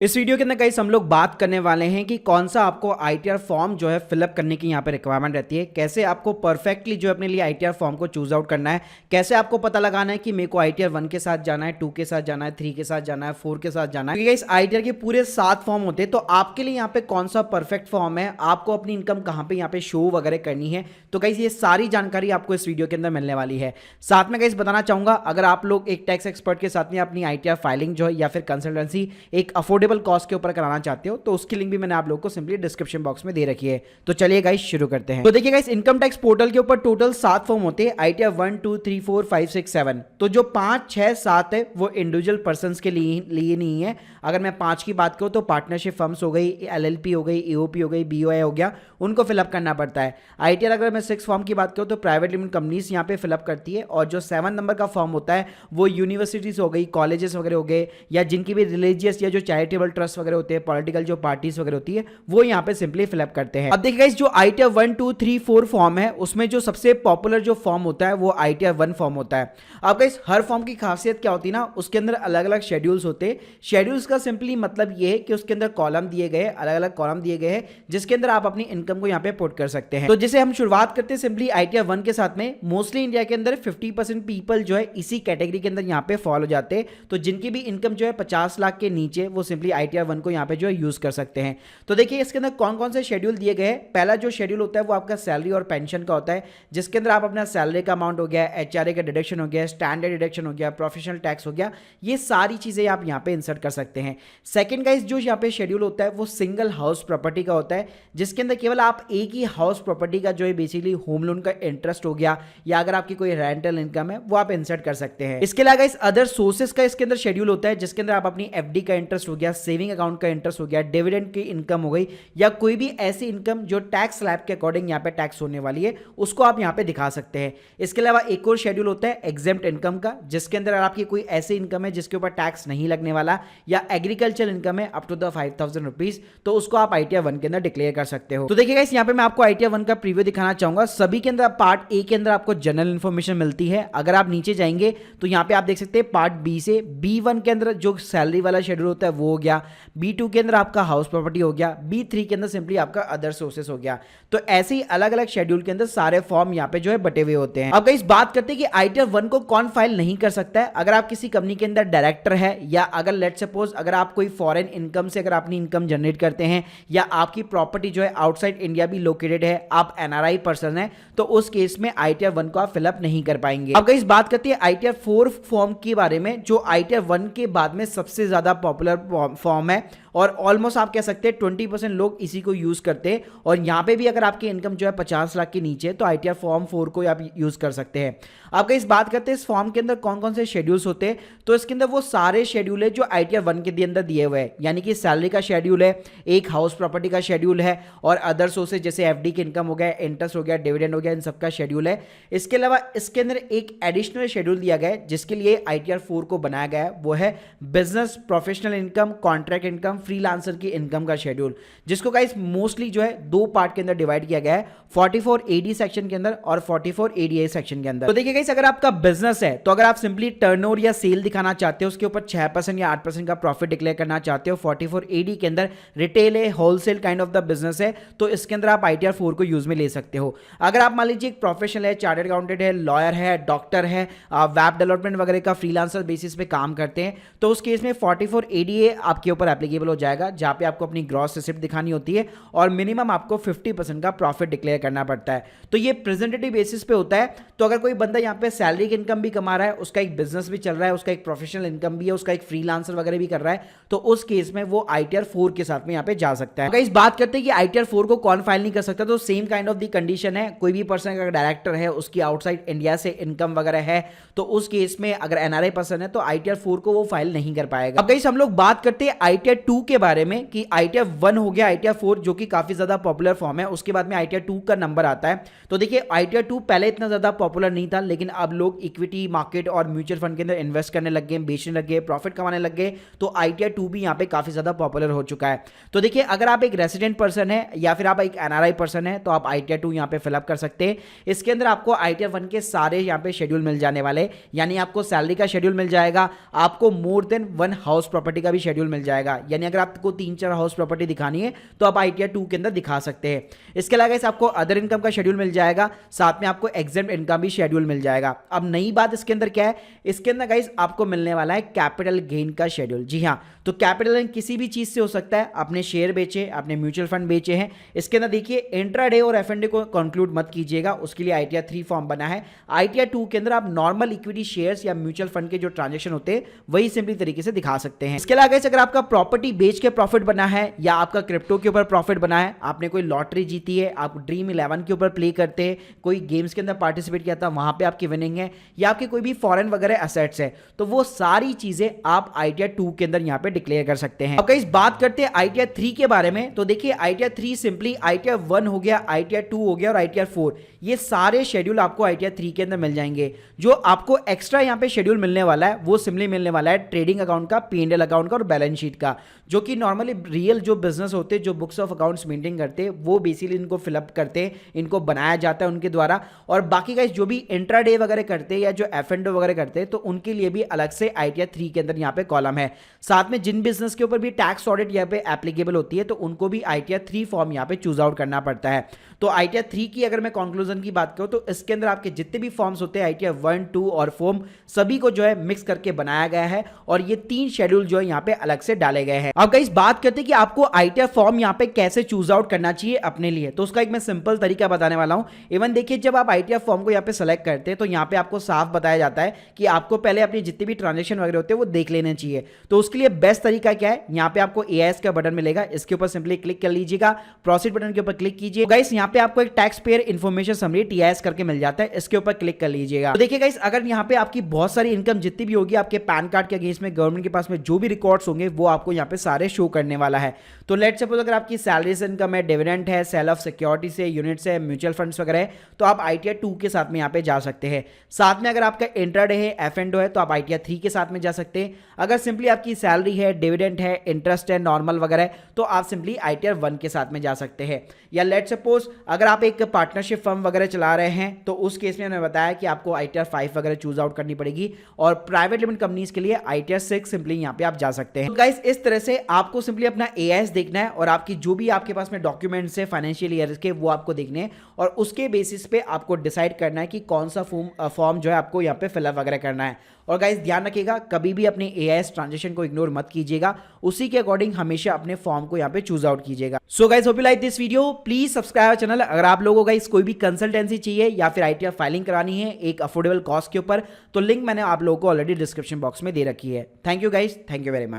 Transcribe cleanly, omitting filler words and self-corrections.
इस वीडियो के अंदर गाइस हम लोग बात करने वाले हैं कि कौन सा आपको आईटीआर फॉर्म जो है फिलअप करने की यहाँ पे रिक्वायरमेंट रहती है, कैसे आपको परफेक्टली जो अपने लिए आईटीआर फॉर्म को चूज आउट करना है, कैसे आपको पता लगाना है कि मेरे को आईटीआर 1 के साथ जाना है, 2 के साथ जाना है, 3 के साथ जाना है, 4 के साथ जाना है। क्योंकि गाइस आईटीआर के पूरे 7 फॉर्म होते हैं, तो आपके लिए यहाँ पे कौन सा परफेक्ट फॉर्म है, आपको अपनी इनकम कहाँ पे यहाँ पे शो वगैरह करनी है, तो गाइस ये सारी जानकारी आपको इस वीडियो के अंदर मिलने वाली है। साथ में गाइस बताना चाहूंगा, अगर आप लोग एक टैक्स एक्सपर्ट के साथ में अपनी आईटीआर फाइलिंग जो है या फिर कंसल्टेंसी एक अफोर्डेबल कॉस्ट के ऊपर चाहते हो तो उसकी लिंक भी मैंने आप लोगों को सिंपली डिस्क्रिप्शन बॉक्स में दे रखी है। तो चलिए गाइस शुरू करते हैं। तो देखिए गाइस इनकम टैक्स पोर्टल के ऊपर टोटल 7 फॉर्म होते हैं, आईटीआर 1 2 3 4 5 6 7। तो जो 5 6 7 है वो इंडिविजुअल पर्संस के लिए नहीं है। अगर मैं 5 की बात करूं तो पार्टनरशिप फर्म्स हो गई, एलएलपी हो गई, ईओपी हो गई, बीओआई हो गया, उनको फिलअप करना पड़ता है। आईटीआर अगर मैं 6 फॉर्म की बात करूं तो प्राइवेट लिमिटेड कंपनीज यहां पे फिलअप करती है, और जो 7 नंबर का फॉर्म होता है वो यूनिवर्सिटीज हो गई, कॉलेजेस वगैरह हो गए, या जिनकी भी रिलीजियस या जो चैरिटेबल ट्रस्ट वगैरह होते हैं, पॉलिटिकल जो पार्टीज वगैरह होती है, वो यहाँ पे सिंपली फिलअप करते हैं। अब देखिए गाइस जो आईटीआर 1 2 3 4 फॉर्म है उसमें जो सबसे पॉपुलर जो फॉर्म होता है वो आईटीआर 1 फॉर्म होता है। अब गाइस हर फॉर्म की खासियत क्या होती है ना, उसके अंदर अलग अलग शेड्यूल्स होते हैं। शेड्यूल्स का सिंपली मतलब ये है कि उसके अंदर कॉलम दिए गए, अलग अलग कॉलम दिए गए हैं जिसके अंदर आप अपनी इनकम को यहाँ पे पुट कर सकते हैं। तो जैसे हम शुरुआत करते हैं सिंपली आईटीआर 1 के साथ में, मोस्टली इंडिया के अंदर 50% पीपल जो है इसी कैटेगरी के अंदर यहाँ पे फॉलो जाते हैं। तो जिनकी भी इनकम जो है 50 लाख के नीचे वो सिंपली आईटीआर 1 को यहाँ पे जो है यूज कर सकते हैं। तो देखिए इसके अंदर कौन कौन से शेड्यूल दिए गए हैं। पहला जो शेड्यूल होता है वो आपका सैलरी और पेंशन का होता है, जिसके अंदर आप अपना सैलरी का अमाउंट हो गया, एचआरए का डिडक्शन हो गया, स्टैंडर्ड डिडक्शन हो गया, प्रोफेशनल टैक्स हो गया, ये सारी चीजें आप यहाँ पे इंसर्ट कर सकते हैं। सेकंड गाइस जो यहाँ पे शेड्यूल होता है वो सिंगल हाउस प्रॉपर्टी का होता है, जिसके अंदर केवल आप एक ही हाउस प्रॉपर्टी का जो है बेसिकली होम लोन का इंटरेस्ट हो गया, या अगर आपकी कोई रेंटल इनकम है वो आप इंसर्ट कर सकते हैं। इसके अलावा इस अदर सोर्सेज का इसके अंदर शेड्यूल होता है, जिसके अंदर आप अपनी एफडी का इंटरेस्ट हो गया, सेविंग अकाउंट का इंटरेस्ट हो गया, डिविडेंड की इनकम हो गई, या कोई भी ऐसी इनकम जो टैक्स स्लैब के अकॉर्डिंग यहाँ पे टैक्स होने वाली है उसको आप यहाँ पे दिखा सकते हैं। इसके अलावा एक और शेड्यूल होता है एग्जेम्प्ट इनकम का, जिसके अंदर आपकी कोई ऐसी इनकम है जिसके ऊपर टैक्स नहीं लगने वाला, या एग्रीकल्चर इनकम है अप टू द 5,000 रुपीज, तो उसको आप आईटीआर 1 के अंदर डिक्लेयर कर सकते हो। तो देखिए गाइस यहाँ पे मैं आपको आईटीआर 1 का प्रीव्यू दिखाना चाहूंगा। सभी के अंदर पार्ट ए के अंदर आपको जनरल इन्फॉर्मेशन मिलती है। अगर आप नीचे जाएंगे तो यहाँ पे आप देख सकते हैं पार्ट बी से B1 के अंदर जो सैलरी वाला शेड्यूल होता है वो हो गया, B2 के अंदर आपका हाउस प्रॉपर्टी हो गया, B3 के अंदर सिंपली आपका अदर सोर्सेस हो गया। तो ऐसे ही अलग अलग शेड्यूल के अंदर सारे फॉर्म यहाँ पे जो है बटे हुए होते हैं। अब गाइस बात करते हैं कि आईटीआर 1 को कौन फाइल नहीं कर सकता है। अगर आप किसी कंपनी के अंदर डायरेक्टर है, या अगर लेट सपोज अगर आप कोई फॉरेन इनकम से अगर अपनी इनकम जनरेट करते हैं, या आपकी प्रॉपर्टी जो है आउटसाइड इंडिया भी लोकेटेड है, आप एनआरआई पर्सन है, तो उस केस में आईटीआर 1 को आप फिलअप नहीं कर पाएंगे। अब गाइस बात करते हैं आईटीआर 4 फॉर्म के बारे में, जो आईटीआर 1 के बाद में सबसे ज्यादा पॉपुलर फॉर्म है, और ऑलमोस्ट आप कह सकते हैं 20% लोग इसी को यूज करते हैं। और यहां पे भी अगर आपकी इनकम जो है 50 लाख के नीचे, तो आईटीआर फॉर्म 4 को आप यूज कर सकते हैं। अब इस बात करते हैं इस फॉर्म के अंदर कौन कौन से शेड्यूल्स होते हैं, तो इसके अंदर वो सारे शेड्यूल है जो आईटीआर 1 के अंदर दिए हुए हैं, यानी कि सैलरी का शेड्यूल है, एक हाउस प्रॉपर्टी का शेड्यूल है, और अदर सोर्सेज जैसे एफडी की इनकम हो गया, इंटरेस्ट हो गया, डिविडेंड हो गया, इन सबका शेड्यूल है। इसके अलावा इसके अंदर एक एडिशनल शेड्यूल दिया गया है जिसके लिए आईटीआर 4 को बनाया गया है, वो है business professional income, contract income, freelancer की इनकम का शेड्यूल, जिसको गाइस मोस्टली जो है 2 पार्ट के अंदर डिवाइड किया गया है, 44 एडी सेक्शन के अंदर और 44 एडीए सेक्शन के अंदर। तो देखिए गाइस अगर आपका बिजनेस है, तो अगर आप सिंपली टर्नओवर या सेल दिखाना चाहते हो, उसके ऊपर 6% या 8% का प्रॉफिट डिक्लेयर करना चाहते हो, 44 एडी के अंदर रिटेल है, wholesale kind of the business है, तो इसके अंदर आप आईटीआर 4 को यूज में ले सकते हो। अगर आप मान लीजिए एक प्रोफेशनल है, चार्टर्ड अकाउंटेंट है, लॉयर है, डॉक्टर है, वेब डेवलपमेंट वगैरह का फ्रीलांसर बेसिस पे काम करते हैं, तो उस केस में 44 एडीए आपके ऊपर एप्लीकेबल हो जाएगा, जहां पे आपको अपनी ग्रॉस रिसिप्ट दिखानी होती है, और मिनिमम आपको 50% का प्रॉफिट डिक्लेयर करना पड़ता है। तो ये प्रेजेंटेटिव बेसिस पे होता है। तो अगर कोई बंदा यहाँ पे सैलरी की इनकम भी कमा रहा है, उसका एक बिजनेस भी चल रहा है, उसका एक प्रोफेशनल इनकम भी है, उसका एक फ्रीलांसर वगैरह भी कर रहा है, तो उस केस में वो आईटीआर 4 के साथ में यहाँ पे जा सकता है। अगर इस बात करते हैं कि आईटीआर 4 को कौन फाइल नहीं कर सकता, तो same kind of the condition है। कोई भी पर्सन अगर डायरेक्टर है, उसकी आउटसाइड इंडिया से इनकम वगैरह है, तो उस केस में अगर एनआरआई पर्सन है तो आईटीआर 4 को वो फाइल नहीं कर पाएगा। अब गाइस हम लोग बात करते हैं आईटीआर 2 के बारे में, कि आईटीआर 1 हो गया, आईटीआर 4 जो कि काफी ज्यादा पॉपुलर फॉर्म है, उसके बाद में आईटीआर 2 का नंबर आता है। तो देखिए आईटीआर 2 पहले इतना ज्यादा पॉपुलर नहीं था, लेकिन अब लोग इक्विटी मार्केट और म्यूचुअल फंड के अंदर इन्वेस्ट करने लग गए, बेचने लग गए, प्रॉफिट कमाने लग गए, तो आईटीआर 2 भी यहाँ पे काफी ज्यादा पॉपुलर हो चुका है। तो देखिए अगर आप एक रेसिडेंट पर्सन है या फिर आप एक एनआरआई पर्सन है, तो आप आईटीआर 2 यहाँ पे फिलअप कर सकते हैं। इसके अंदर आपको आईटीआर 1 के सारे यहाँ पे शेड्यूल मिल जाने वाले, यानी आपको सैलरी का शेड्यूल मिल जाएगा, आपको मोर देन 1 हाउस प्रॉपर्टी का भी शेड्यूल मिल जाएगा, यानी अगर आपको 3-4 हाउस प्रॉपर्टी दिखानी है तो आप ITR 2 के अंदर दिखा सकते हैं। इसके अलावा गाइस आपको अदर इनकम का शेड्यूल मिल जाएगा, साथ में आपको एग्जेम्प्ट इनकम भी शेड्यूल मिल जाएगा। अब नई बात इसके अंदर क्या है, इसके अंदर गाइस आपको मिलने वाला है कैपिटल गेन का शेड्यूल। जी हाँ, तो कैपिटल गेन किसी भी चीज से हो सकता है, आपने शेयर बेचे, आपने म्यूचुअल फंड बेचे हैं। इसके अंदर देखिए इंट्राडे और एफएनडे को कंक्लूड मत कीजिएगा, उसके लिए ITR 3 फॉर्म बना है। ITR 2 के अंदर आप नॉर्मल इक्विटी शेयर्स या म्यूचुअल फंड के जो ट्रांजेक्शन होते हैं वही सिंपली तरीके से दिखा सकते हैं। इसके अलावा अगर आपका प्रॉपर्टी बेच के प्रॉफिट बना है या आपका क्रिप्टो के ऊपर प्रॉफिट बना है, आपने कोई लॉटरी जीती है, आप ड्रीम 11 के ऊपर प्ले करते हैं, कोई गेम्स के अंदर पार्टिसिपेट किया था, वहां पे आपकी विनिंग है, या आपके कोई भी फॉरेन वगैरह एसेट्स है, तो वो सारी चीजें आप ITR 2 के अंदर यहां पे डिक्लेयर कर सकते हैं। अब गाइस बात करते हैं ITR 3 के बारे में, तो देखिए ITR 3 सिंपली ITR 1 हो गया, ITR 2 हो गया और ITR 4, ये सारे शेड्यूल आपको ITR 3 के अंदर मिल जाएंगे। जो आपको एक्स्ट्रा यहां पे शेड्यूल मिलने वाला है वो सिंपली मिलने वाला है ट्रेडिंग अकाउंट का, P&L अकाउंट का और बैलेंस शीट का, जो कि नॉर्मली रियल जो बिजनेस होते हैं, जो बुक्स ऑफ अकाउंट्स मेंटेन करते हैं, वो बेसिकली इनको फिलअप करते हैं, इनको बनाया जाता है उनके द्वारा। और बाकी गाइस जो भी इंट्राडे वगैरह करते हैं या जो F&O वगैरह करते हैं, तो उनके लिए भी अलग से ITR 3 के अंदर यहाँ पे कॉलम है। साथ में जिन बिजनेस के ऊपर भी टैक्स ऑडिट यहाँ पे एप्लीकेबल होती है, तो उनको भी ITR 3 फॉर्म यहाँ पे चूज आउट करना पड़ता है। तो ITR 3 की अगर मैं कंक्लूजन की बात करूं तो इसके अंदर आपके जितने भी फॉर्म्स होते हैं ITR 1, 2 और फॉर्म सभी को जो है मिक्स करके बनाया गया है, और ये 3 शेड्यूल जो है यहाँ पे अलग से डाले गए हैं। अब गाइस बात करते हैं कि आपको ITR फॉर्म यहाँ पे कैसे चूज आउट करना चाहिए अपने लिए, तो उसका एक मैं सिंपल तरीका बताने वाला हूं। इवन देखिए जब आप ITR फॉर्म को यहाँ पे सेलेक्ट करते हैं तो यहाँ पे आपको साफ बताया जाता है कि आपको पहले अपनी जितने भी ट्रांजेक्शन वगैरह होते हैं वो देख लेने चाहिए। तो उसके लिए बेस्ट तरीका क्या है, यहाँ पे आपको AIS का बटन मिलेगा, इसके ऊपर सिंपली क्लिक कर लीजिएगा, प्रोसीड बटन के ऊपर क्लिक कीजिए। गाइस यहाँ पे आपको एक tax payer information summary TIS करके मिल जाता है, इसके ऊपर क्लिक कर लीजिएगा। तो देखिए गाइस अगर यहाँ पे आपकी बहुत सारी इनकम जितनी भी होगी आपके पैन कार्ड के अगेंस्ट में गवर्नमेंट के पास में जो भी रिकॉर्ड्स होंगे वो आपको यहाँ पे सारे शो करने वाला है। तो लेट्स सपोज अगर आपकी सैलरी से इनकम है, डिविडेंड है, सेल ऑफ सिक्योरिटी से, यूनिट से, म्यूचुअल फंड्स वगैरह है, तो आप ITR 2 के साथ में यहाँ पे जा सकते हैं। साथ में अगर आपका इंट्राडे है, F&O है, तो आप ITR 3 के साथ में जा सकते हैं। अगर सिंपली आपकी सैलरी है, डिविडेंड है, इंटरेस्ट है, नॉर्मल वगैरह, तो आप सिंपली ITR 1 के साथ में जा सकते हैं। या लेट्स सपोज अगर आप एक पार्टनरशिप फर्म वगैरह चला रहे हैं, तो उस केस में मैंने बताया कि आपको ITR 5 वगैरह चूज आउट करनी पड़ेगी, और प्राइवेट लिमिटेड कंपनीज के लिए ITR 6 सिंपली यहाँ पे आप जा सकते हैं। तो गाइस इस तरह से आपको सिंपली अपना AIS देखना है, और आपकी जो भी आपके पास में डॉक्यूमेंट्स है फाइनेंशियल ईयर के वो आपको देखने हैं, और उसके बेसिस पे आपको डिसाइड करना है कि कौन सा फॉर्म जो है आपको यहाँ पे फिलअप वगैरह करना है। और गाइस ध्यान रखिएगा कभी भी अपने AIS ट्रांजेक्शन को इग्नोर मत कीजिएगा, उसी के अकॉर्डिंग हमेशा अपने फॉर्म को यहाँ पे चूज आउट कीजिएगा। So guys hope you like this video, please subscribe channel. अगर आप लोगों को गाइस कोई भी कंसल्टेंसी चाहिए या फिर ITR फाइलिंग करानी है एक अफोर्डेबल कॉस्ट के ऊपर, तो लिंक मैंने आप लोगों को ऑलरेडी डिस्क्रिप्शन बॉक्स में दे रखी है। Thank you guys, thank you very much.